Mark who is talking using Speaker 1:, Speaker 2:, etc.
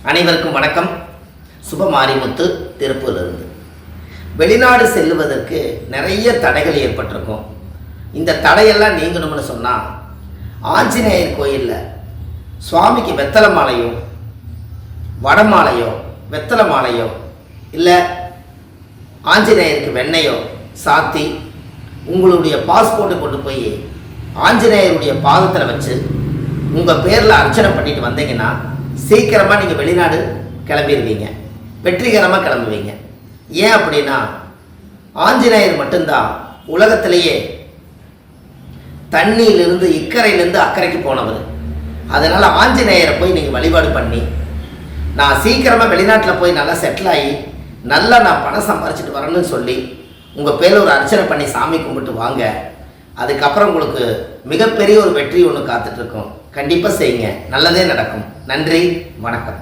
Speaker 1: அனைவருக்கும் வணக்கம். சுபமாரிமுத்து திருப்பூரிலிருந்து. வெளிநாடு செல்லுவதற்கு நிறைய தடைகள் ஏற்பட்டிருக்கும். இந்த தடையெல்லாம் நீங்கணும்னு சொன்னால் ஆஞ்சநேயர் கோயிலில் சுவாமிக்கு வெத்தலை மாலையோ வடமாலையோ வெத்தலை மாலையோ இல்லை ஆஞ்சநேயருக்கு வெண்ணையோ சாத்தி உங்களுடைய பாஸ்போர்ட்டை கொண்டு போய் ஆஞ்சநேயருடைய பாதத்தில் வச்சு உங்கள் பேரில் அர்ச்சனை பண்ணிட்டு வந்தீங்கன்னா சீக்கிரமாக நீங்கள் வெளிநாடு கிளம்பிடுவீங்க, வெற்றிகரமாக கிளம்புவீங்க. ஏன் அப்படின்னா ஆஞ்சநேயர் மட்டும்தான் உலகத்திலேயே தண்ணியிலிருந்து இக்கரையிலேருந்து அக்கறைக்கு போனவர். அதனால் ஆஞ்சநேயரை போய் நீங்கள் வழிபாடு பண்ணி நான் சீக்கிரமாக வெளிநாட்டில் போய் நல்லா செட்டில் ஆகி நல்லா நான் பணம் சம்பாரிச்சிட்டு வரேன்னு சொல்லி உங்கள் பேரில் ஒரு அர்ச்சனை பண்ணி சாமி கும்பிட்டு வாங்க. அதுக்கப்புறம் உங்களுக்கு மிகப்பெரிய ஒரு வெற்றி ஒன்று காத்துட்ருக்கோம். கண்டிப்பாக செய்யுங்க, நல்லதே நடக்கும். நன்றி, வணக்கம்.